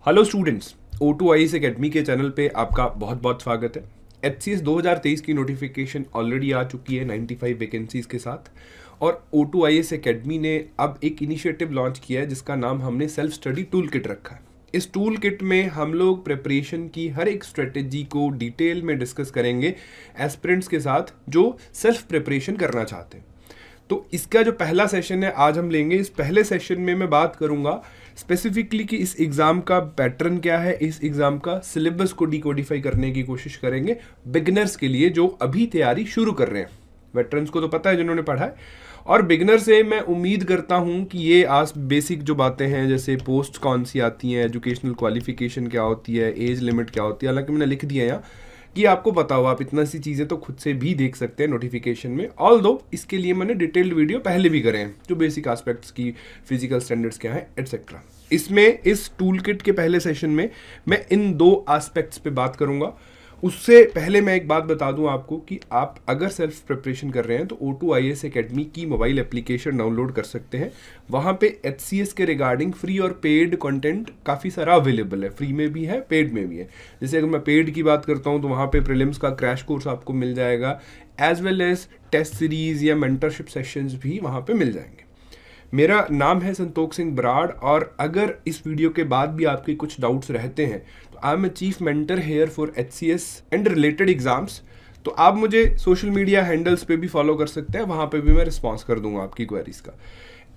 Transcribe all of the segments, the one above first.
Hello students, O2IAS academy के channel पे आपका बहुत बहुत स्वागत है। HCS 2023 की नोटिफिकेशन ऑलरेडी आ चुकी है 95 वैकेंसीज के साथ, और O2IAS एकेडमी ने अब एक इनिशिएटिव लॉन्च किया है जिसका नाम हमने सेल्फ स्टडी टूल किट रखा है। इस टूल किट में हम लोग प्रिपरेशन की हर एक स्ट्रेटेजी को डिटेल में डिस्कस करेंगे एस्पिरेंट्स के साथ जो सेल्फ प्रिपरेशन करना चाहते हैं। तो इसका जो पहला सेशन है आज हम लेंगे। इस पहले सेशन में मैं बात करूंगा स्पेसिफिकली कि इस एग्ज़ाम का पैटर्न क्या है, इस एग्ज़ाम का सिलेबस को डिकोडिफाई करने की कोशिश करेंगे बिगिनर्स के लिए जो अभी तैयारी शुरू कर रहे हैं। वेटरन्स को तो पता है जिन्होंने पढ़ा है, और बिगिनर से मैं उम्मीद करता हूं कि ये आज बेसिक जो बातें हैं जैसे पोस्ट कौन सी आती हैं, एजुकेशनल क्वालिफिकेशन क्या होती है, एज लिमिट क्या होती है, हालांकि मैंने लिख दिया है यहाँ कि आपको पता हो, आप इतना सी चीज़ें तो खुद से भी देख सकते हैं नोटिफिकेशन में। ऑल दो इसके लिए मैंने डिटेल्ड वीडियो पहले भी करे हैं जो बेसिक एस्पेक्ट्स की फिजिकल स्टैंडर्ड्स क्या है एटसेट्रा। इसमें इस टूल किट के पहले सेशन में मैं इन दो एस्पेक्ट्स पे बात करूंगा। उससे पहले मैं एक बात बता दूं आपको कि आप अगर सेल्फ प्रिपरेशन कर रहे हैं तो O2IAS एकेडमी की मोबाइल एप्लीकेशन डाउनलोड कर सकते हैं। वहाँ पे HCS के रिगार्डिंग फ्री और पेड कंटेंट काफ़ी सारा अवेलेबल है, फ्री में भी है पेड में भी है। जैसे अगर मैं पेड की बात करता हूँ तो वहाँ पे प्रीलिम्स का क्रैश कोर्स आपको मिल जाएगा, as well as test series या मेंटरशिप सेशंस भी वहाँ पे मिल जाएंगे। मेरा नाम है संतोख सिंह बराड़, और अगर इस वीडियो के बाद भी आपके कुछ डाउट्स रहते हैं तो I am a chief mentor here for HCS and related exams. तो आप मुझे सोशल मीडिया हैंडल्स पे भी फॉलो कर सकते हैं, वहाँ पे भी मैं रिस्पॉन्स कर दूंगा आपकी क्वेरीज का।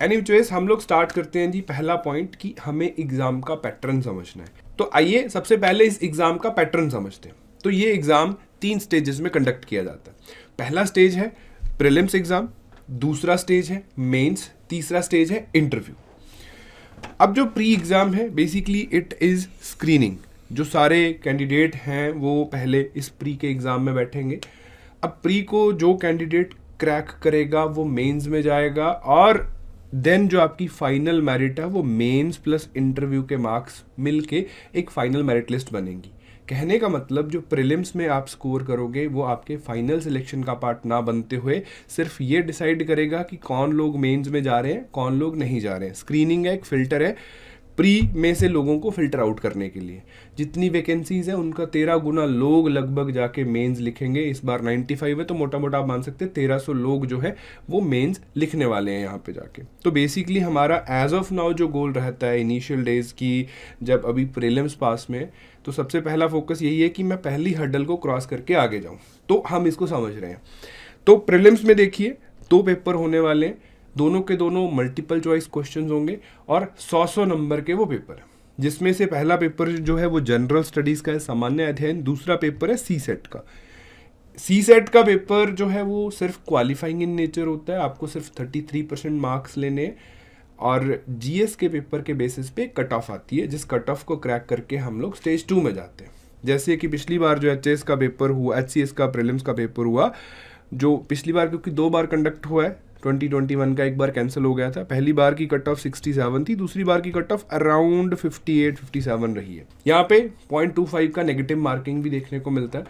एनीवेज हम लोग स्टार्ट करते हैं जी। पहला पॉइंट कि हमें एग्जाम का पैटर्न समझना है। तो आइए सबसे पहले इस एग्जाम का पैटर्न समझते हैं। तो ये एग्जाम 3 स्टेजेस में कंडक्ट किया जाता है। पहला स्टेज है प्रीलिम्स एग्जाम, दूसरा स्टेज है मेंस, तीसरा स्टेज है इंटरव्यू। अब जो प्री एग्जाम है बेसिकली इट इज स्क्रीनिंग। जो सारे कैंडिडेट हैं वो पहले इस प्री के एग्जाम में बैठेंगे। अब प्री को जो कैंडिडेट क्रैक करेगा वो मेंस में जाएगा, और देन जो आपकी फाइनल मेरिट है वो मेंस प्लस इंटरव्यू के मार्क्स मिलके एक फाइनल मेरिट लिस्ट बनेगी। कहने का मतलब जो प्रीलिम्स में आप स्कोर करोगे वो आपके फाइनल सिलेक्शन का पार्ट ना बनते हुए सिर्फ ये डिसाइड करेगा कि कौन लोग मेंस में जा रहे हैं, कौन लोग नहीं जा रहे हैं। स्क्रीनिंग है, एक फिल्टर है प्री में से लोगों को फिल्टर आउट करने के लिए। जितनी वैकेंसीज है उनका 13 गुना लोग लगभग जाके मेंस लिखेंगे। इस बार 95 है तो मोटा मोटा आप मान सकते हैं 1300 लोग जो है वो मेंस लिखने वाले हैं यहाँ पे जाके। तो बेसिकली हमारा एज ऑफ नाउ जो गोल रहता है इनिशियल डेज की, जब अभी प्रीलिम्स पास में, तो सबसे पहला फोकस यही है कि मैं पहली हर्डल को क्रॉस करके आगे जाऊँ। तो हम इसको समझ रहे हैं। तो प्रीलिम्स में देखिए 2 पेपर होने वाले हैं, दोनों के दोनों मल्टीपल चॉइस क्वेश्चंस होंगे और 100 नंबर के वो पेपर, जिसमें से पहला पेपर जो है वो जनरल स्टडीज का है, सामान्य अध्ययन। दूसरा पेपर है CSET का। CSET का पेपर जो है वो सिर्फ क्वालिफाइंग इन नेचर होता है, आपको सिर्फ 33% मार्क्स लेने हैं, और GS के पेपर के बेसिस पे कट ऑफ आती है, जिस कट ऑफ को क्रैक करके हम लोग स्टेज 2 में जाते हैं। जैसे कि पिछली बार जो HCS का पेपर हुआ, HCS का प्रीलिम्स का पेपर हुआ, जो पिछली बार क्योंकि 2 बार कंडक्ट हुआ है, 2021 का एक बार कैंसिल हो गया था। पहली बार की कट ऑफ 67 थी, दूसरी बार की कट ऑफ अराउंड 58-57 रही है। यहाँ पे 0.25 का नेगेटिव मार्किंग भी देखने को मिलता है।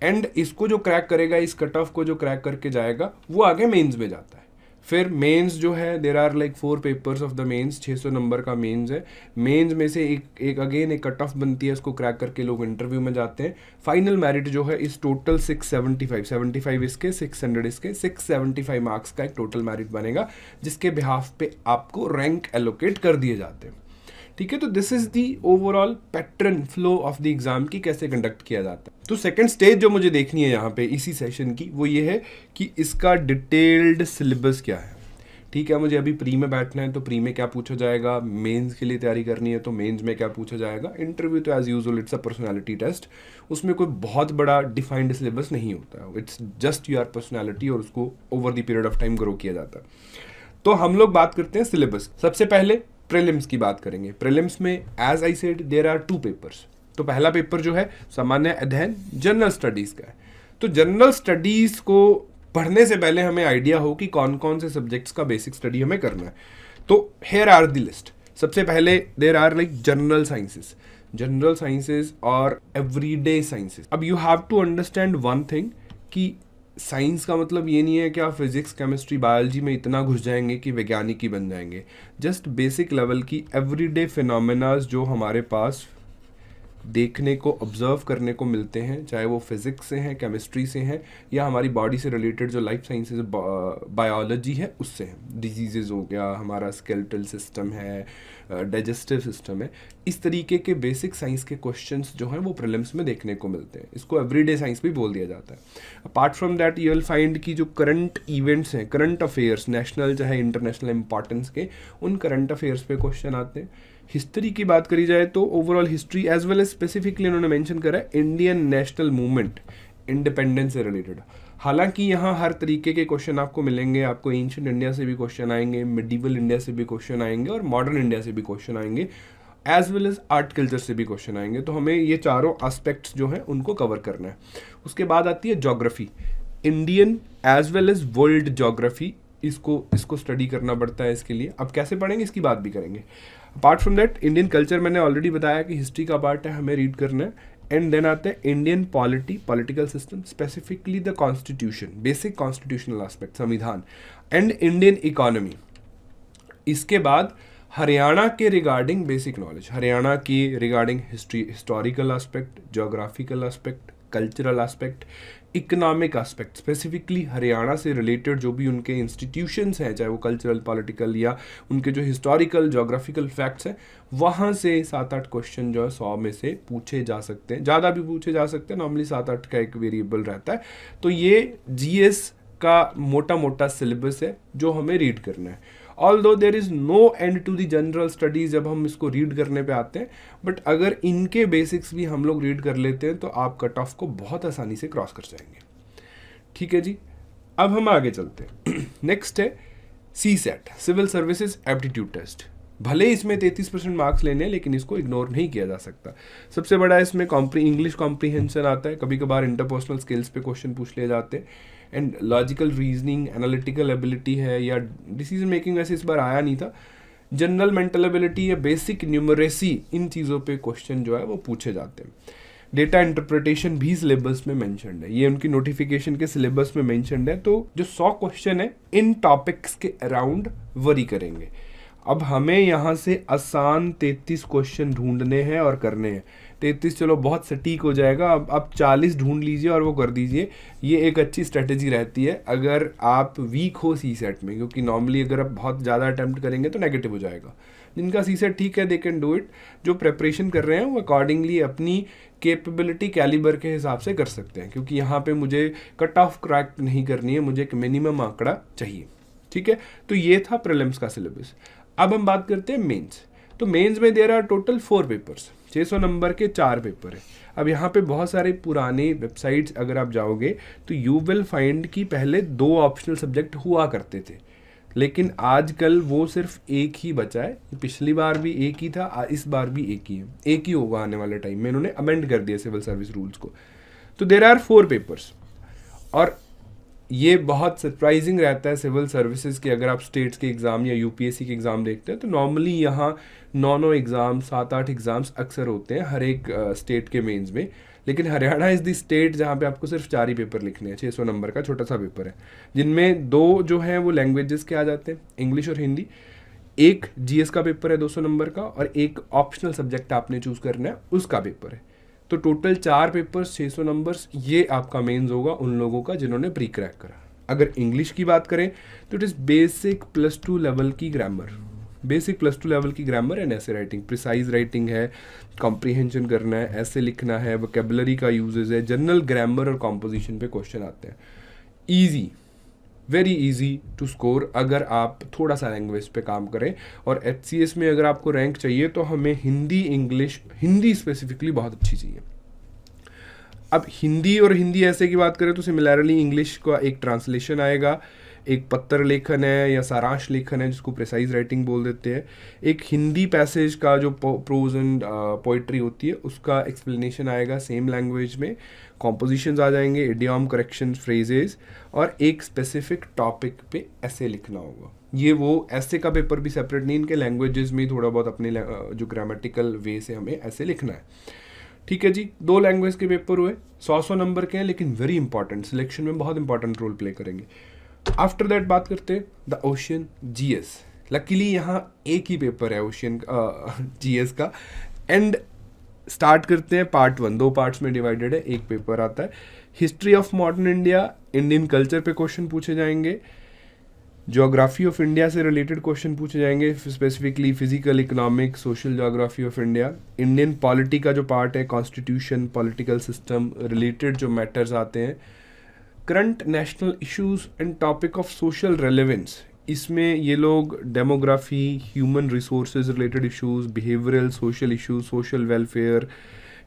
एंड इसको जो क्रैक करेगा, इस कट ऑफ को जो क्रैक करके जाएगा वो आगे मेंस में जाता है। फिर मेंस जो है there are like 4 papers of the mains, 600 नंबर का मेंस है। मेंस में से एक अगेन एक कट ऑफ बनती है, इसको क्रैक करके लोग इंटरव्यू में जाते हैं। फाइनल मेरिट जो है इस टोटल 675 इसके, 600 इसके, 675 मार्क्स का एक टोटल मेरिट बनेगा, जिसके बिहाफ पे आपको रैंक एलोकेट कर दिए जाते हैं। ठीक है, तो this is the overall pattern flow of the exam की कैसे कंडक्ट किया जाता है। तो सेकंड स्टेज जो मुझे देखनी है यहाँ पे इसी सेशन की वो ये है कि इसका डिटेल्ड सिलेबस क्या है। ठीक है, मुझे अभी प्री में बैठना है तो प्री में क्या पूछा जाएगा, मेंस के लिए तैयारी करनी है तो मेंस में क्या पूछा जाएगा, इंटरव्यू तो as usual it's a personality test, उसमें कोई बहुत बड़ा डिफाइंड सिलेबस नहीं होता है, इट्स जस्ट योर पर्सनालिटी और उसको over the period of time grow किया जाता है। तो हम लोग बात करते हैं सिलेबस। सबसे पहले प्रीलिम्स की बात करेंगे। प्रीलिम्स में as I said there are 2 papers. तो पहला पेपर जो है सामान्य अध्ययन जनरल स्टडीज का है। तो जनरल स्टडीज को पढ़ने से पहले हमें आइडिया हो कि कौन कौन से सब्जेक्ट्स का बेसिक स्टडी हमें करना है। तो हेयर आर द लिस्ट। सबसे पहले there are like general sciences और एवरीडे साइंसेस। अब you have to understand one thing कि साइंस का मतलब ये नहीं है कि आप फिजिक्स केमिस्ट्री बायोलॉजी में इतना घुस जाएंगे कि वैज्ञानिक ही बन जाएंगे। जस्ट बेसिक लेवल की एवरीडे फिनोमेनाज जो हमारे पास देखने को ऑब्जर्व करने को मिलते हैं, चाहे वो फिजिक्स से हैं, केमिस्ट्री से हैं, या हमारी बॉडी से रिलेटेड जो लाइफ साइंसेज बायोलॉजी है उससे हैं। डिजीजेज हो गया, हमारा स्केलेटल सिस्टम है, डाइजेस्टिव सिस्टम है, इस तरीके के बेसिक साइंस के क्वेश्चंस जो हैं वो प्रीलिम्स में देखने को मिलते हैं। इसको एवरीडे साइंस भी बोल दिया जाता है। Apart from that you will find कि जो करंट इवेंट्स हैं, करंट अफेयर्स, नेशनल चाहे इंटरनेशनल इंपॉर्टेंस के, उन करंट अफेयर्स पे क्वेश्चन आते हैं। हिस्ट्री की बात करी जाए तो overall history as well as specifically उन्होंने मेंशन करा है इंडियन नेशनल मूवमेंट, इंडिपेंडेंस से रिलेटेड। हालांकि यहाँ हर तरीके के क्वेश्चन आपको मिलेंगे, आपको एंशिएंट इंडिया से भी क्वेश्चन आएंगे, मिडिवल इंडिया से भी क्वेश्चन आएंगे और मॉडर्न इंडिया से भी क्वेश्चन आएंगे, as well as art culture से भी क्वेश्चन आएंगे। तो हमें ये चारों एस्पेक्ट्स जो हैं उनको कवर करना है। उसके बाद आती है geography, Indian as well as world geography, इसको स्टडी करना पड़ता है इसके लिए। अब कैसे पढ़ेंगे इसकी बात भी करेंगे। Apart from that Indian culture मैंने ऑलरेडी बताया कि हिस्ट्री का पार्ट है, हमें रीड करना है। एंड देन आते हैं Indian political system, specifically the constitution, basic constitutional aspect, संविधान, एंड इंडियन इकोनॉमी। इसके बाद हरियाणा के रिगार्डिंग बेसिक नॉलेज, हरियाणा की regarding history, historical aspect, geographical aspect, cultural aspect, economic aspect, specifically Haryana से रिलेटेड जो भी उनके इंस्टीट्यूशंस हैं, चाहे वो कल्चरल, पॉलिटिकल या उनके जो हिस्टोरिकल जोग्राफिकल फैक्ट्स हैं, वहाँ से 7-8 क्वेश्चन जो है 100 में से पूछे जा सकते हैं, ज़्यादा भी पूछे जा सकते हैं। नॉर्मली 7-8 का एक वेरिएबल रहता है। तो ये जीएस का मोटा मोटा सिलेबस है जो हमें रीड करना है। Although there is no end to the general studies जब हम इसको रीड करने पे आते हैं, बट अगर इनके बेसिक्स भी हम लोग रीड कर लेते हैं तो आप कट ऑफ को बहुत आसानी से क्रॉस कर जाएंगे। ठीक है जी, अब हम आगे चलते हैं। नेक्स्ट है CSAT, civil services aptitude test. भले इसमें 33% मार्क्स लेने हैं, लेकिन इसको इग्नोर नहीं किया जा सकता। सबसे बड़ा इसमें इंग्लिश कॉम्प्रीहेंशन आता है, कभी कभार इंटरपर्सनल स्किल्स पे क्वेश्चन पूछ लिए जाते हैं, and logical reasoning, analytical ability है, या डिसीजन मेकिंग वैसे इस बार आया नहीं था, जनरल मेंटल एबिलिटी या बेसिक न्यूमरेसी, इन चीज़ों पे क्वेश्चन जो है वो पूछे जाते हैं। डेटा इंटरप्रिटेशन भी सिलेबस में मेंशन्ड है, ये उनकी नोटिफिकेशन के सिलेबस में मेंशन्ड है। तो जो 100 क्वेश्चन है इन टॉपिक्स के अराउंड वरी करेंगे। अब हमें यहाँ से आसान 33 क्वेश्चन ढूंढने हैं और करने हैं। 33 चलो बहुत सटीक हो जाएगा, अब 40 ढूंढ लीजिए और वो कर दीजिए। ये एक अच्छी स्ट्रेटेजी रहती है अगर आप वीक हो CSAT में, क्योंकि नॉर्मली अगर आप बहुत ज़्यादा अटैम्प्ट करेंगे तो नेगेटिव हो जाएगा। जिनका CSAT ठीक है, दे कैन डू इट। जो प्रेपरेशन कर रहे हैं वो अकॉर्डिंगली अपनी कैपेबिलिटी कैलिबर के हिसाब से कर सकते हैं, क्योंकि यहाँ पे मुझे कट ऑफ क्रैक नहीं करनी है, मुझे एक मिनिमम आंकड़ा चाहिए। ठीक है, तो ये था प्रीलिम्स का सिलेबस। अब हम बात करते हैं मेंस। तो मेंस में देर आर टोटल 4 पेपर्स, 600 नंबर के 4 पेपर है। अब यहाँ पे बहुत सारे पुराने वेबसाइट्स अगर आप जाओगे तो यू विल फाइंड कि पहले 2 ऑप्शनल सब्जेक्ट हुआ करते थे, लेकिन आजकल वो सिर्फ एक ही बचा है। पिछली बार भी एक ही था, इस बार भी एक ही है, एक ही होगा आने वाले टाइम में। इन्होंने अमेंड कर दिया सिविल सर्विस रूल्स को। तो देर आर 4 पेपर्स, और ये बहुत सरप्राइजिंग रहता है सिविल सर्विसेज के। अगर आप स्टेट्स के एग्ज़ाम या UPSC के एग्ज़ाम देखते हैं तो नॉर्मली यहाँ 9 एग्ज़ाम, 7-8 एग्ज़ाम्स अक्सर होते हैं हर एक स्टेट के मेंस में। लेकिन हरियाणा इज़ द स्टेट जहाँ पे आपको सिर्फ 4 ही पेपर लिखने हैं, 600 नंबर का छोटा सा पेपर है, जिनमें 2 जो हैं वो लैंग्वेजेस के आ जाते हैं, इंग्लिश और हिंदी। एक GS का पेपर है 200 नंबर का, और एक ऑप्शनल सब्जेक्ट आपने चूज़ करना है उसका पेपर है। तो टोटल 4 पेपर्स, 600 नंबर्स, ये आपका मेंस होगा उन लोगों का जिन्होंने प्री क्रैक करा। अगर इंग्लिश की बात करें तो इट इज़ बेसिक +2 लेवल की ग्रामर, बेसिक +2 लेवल की grammar and essay writing, precise writing है, कॉम्प्रीहेंशन करना है, ऐसे लिखना है, वोकेबलरी का यूजेज है, जनरल ग्रामर और कॉम्पोजिशन पे क्वेश्चन आते हैं। Easy, very easy to score अगर आप थोड़ा सा लैंग्वेज पे काम करें। और HCS में अगर आपको रैंक चाहिए तो हमें हिंदी, इंग्लिश, हिंदी स्पेसिफिकली बहुत अच्छी चाहिए। अब हिंदी और हिंदी ऐसे की बात करें तो सिमिलरली इंग्लिश का एक ट्रांसलेशन आएगा, एक पत्र लेखन है या सारांश लेखन है जिसको प्रिसाइज राइटिंग बोल देते हैं, एक हिंदी पैसेज का जो प्रोज एंड पोइट्री होती है उसका एक्सप्लेनेशन आएगा सेम लैंग्वेज में, कॉम्पोजिशंस आ जाएंगे, इडियम, करेक्शन, फ्रेजेस, और एक स्पेसिफिक टॉपिक पे ऐसे लिखना होगा। ये वो ऐसे का पेपर भी सेपरेट नहीं, इनके लैंग्वेजेस में थोड़ा बहुत अपने जो ग्रामेटिकल वे से हमें ऐसे लिखना है। ठीक है जी, 2 लैंग्वेज के पेपर हुए, 100 नंबर के हैं, लेकिन वेरी इंपॉर्टेंट, सिलेक्शन में बहुत इंपॉर्टेंट रोल प्ले करेंगे। आफ्टर दैट बात करते हैं द ओशियन जीएस। लकीली यहाँ एक ही पेपर है ओशियन जीएस का। एंड स्टार्ट करते हैं पार्ट 1, 2 पार्ट्स में डिवाइडेड है, एक पेपर आता है। History of modern India, Indian culture पे क्वेश्चन पूछे जाएंगे। ज्योग्राफी ऑफ इंडिया से रिलेटेड क्वेश्चन पूछे जाएंगे, specifically physical, economic, social geography of India. Indian polity का जो पार्ट है, कॉन्स्टिट्यूशन, पॉलिटिकल सिस्टम रिलेटेड जो मैटर्स आते हैं। Current national issues and topic of social relevance, इसमें ये लोग demography, human resources related issues, behavioural social issues, social welfare,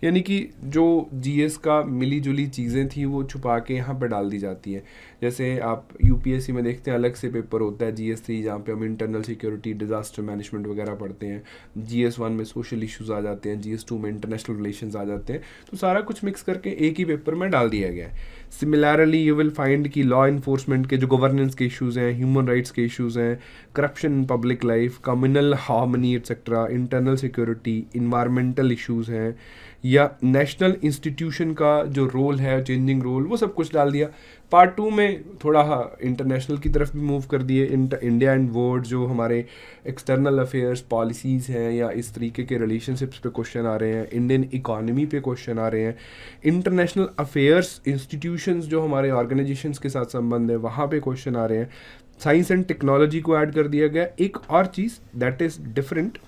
यानी कि जो जीएस का मिली जुली चीज़ें थी वो छुपा के यहाँ पे डाल दी जाती हैं। जैसे आप यूपीएससी में देखते हैं अलग से पेपर होता है जीएस 3, जहाँ पे हम इंटरनल सिक्योरिटी, डिजास्टर मैनेजमेंट वगैरह पढ़ते हैं। जीएस 1 में सोशल इश्यूज आ जाते हैं, जीएस 2 में इंटरनेशनल रिलेशंस आ जाते हैं। तो सारा कुछ मिक्स करके एक ही पेपर में डाल दिया गया है। सिमिलरली यू विल फाइंड कि लॉ इन्फोर्समेंट के जो गवर्नेंस के इश्यूज हैं, ह्यूमन राइट्स के इश्यूज हैं, corruption in public life, communal harmony etcetera, internal security, environmental issues हैं, या नेशनल इंस्टीट्यूशन का जो रोल है, चेंजिंग रोल, वो सब कुछ डाल दिया। पार्ट 2 में थोड़ा इंटरनेशनल की तरफ भी मूव कर दिए। इंडिया एंड वर्ल्ड, जो हमारे एक्सटर्नल अफेयर्स, पॉलिसीज़ हैं, या इस तरीके के रिलेशनशिप्स पे क्वेश्चन आ रहे हैं। इंडियन इकोनॉमी पे क्वेश्चन आ रहे हैं। इंटरनेशनल अफेयर्स, इंस्टीट्यूशंस जो हमारे ऑर्गेनाइजेशंस के साथ संबंध है, वहाँ पे क्वेश्चन आ रहे हैं। साइंस एंड टेक्नोलॉजी को ऐड कर दिया गया। एक और चीज़ दैट इज़ डिफरेंट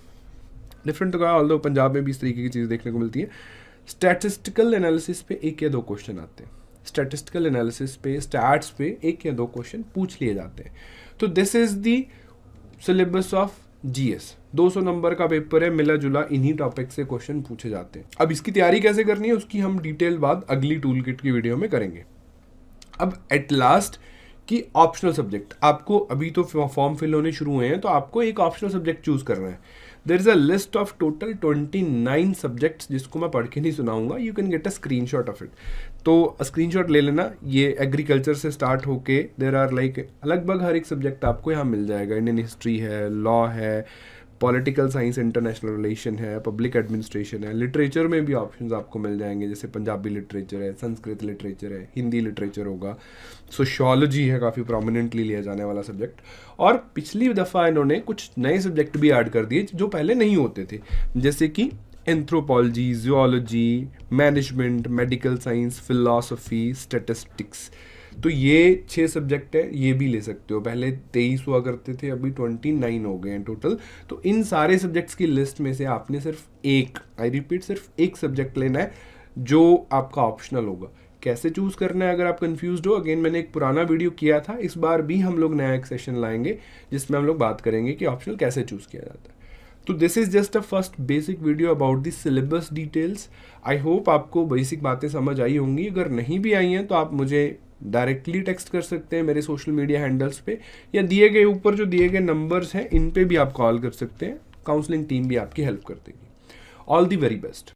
तो कहा, ऑल्दो पंजाब में भी इस तरीके की चीज़ देखने को मिलती है। स्टैटिस्टिकल एनालिसिस पे 1 या 2 क्वेश्चन आते हैं। स्टैटिस्टिकल एनालिसिस पे, स्टैट्स पे 1 या 2 क्वेश्चन पूछ लिए जाते हैं। तो this is the syllabus of GS. 200 number का पेपर है, मिला जुला इन्हीं टॉपिक से क्वेश्चन पूछे जाते हैं। अब इसकी तैयारी कैसे करनी है उसकी हम डिटेल बात अगली टूल किट की वीडियो में करेंगे। अब एट लास्ट कि ऑप्शनल सब्जेक्ट, आपको अभी तो फॉर्म फिल होने शुरू हुए हैं, तो आपको एक ऑप्शनल सब्जेक्ट चूज करना है। There is a list of total 29 subjects, जिसको मैं पढ़ के नहीं सुनाऊंगा, you can get a screenshot of it. तो स्क्रीनशॉट ले लेना। ये एग्रीकल्चर से स्टार्ट होके देयर आर लाइक लगभग हर एक सब्जेक्ट आपको यहाँ मिल जाएगा। इंडियन हिस्ट्री है, लॉ है, पॉलिटिकल साइंस, इंटरनेशनल रिलेशन है, पब्लिक एडमिनिस्ट्रेशन है। लिटरेचर में भी ऑप्शंस आपको मिल जाएंगे, जैसे पंजाबी लिटरेचर है, संस्कृत लिटरेचर है, हिंदी लिटरेचर होगा, सोशियोलॉजी है काफ़ी प्रोमिनेंटली लिया जाने वाला सब्जेक्ट। और पिछली दफ़ा इन्होंने कुछ नए सब्जेक्ट भी ऐड कर दिए जो पहले नहीं होते थे, जैसे कि anthropology, geology, management, medical science, philosophy, statistics. तो ये 6 सब्जेक्ट है, ये भी ले सकते हो। पहले 23 हुआ करते थे, अभी 29 हो गए हैं टोटल। तो इन सारे सब्जेक्ट्स की लिस्ट में से आपने सिर्फ एक, आई रिपीट, सिर्फ एक सब्जेक्ट लेना है जो आपका ऑप्शनल होगा। कैसे चूज करना है अगर आप कंफ्यूज्ड हो, अगेन मैंने एक पुराना वीडियो किया था, इस बार भी हम लोग नया एक सेशन लाएंगे जिसमें हम लोग बात करेंगे कि ऑप्शनल कैसे चूज किया जाता है। तो this is just a first basic video about this syllabus details. I hope आपको बेसिक बातें समझ आई होंगी। अगर नहीं भी आई हैं तो आप मुझे डायरेक्टली टेक्स्ट कर सकते हैं मेरे सोशल मीडिया हैंडल्स पे, या दिए गए ऊपर जो दिए गए नंबर्स हैं इन पे भी आप कॉल कर सकते हैं। काउंसलिंग टीम भी आपकी हेल्प कर देगी। All the very best.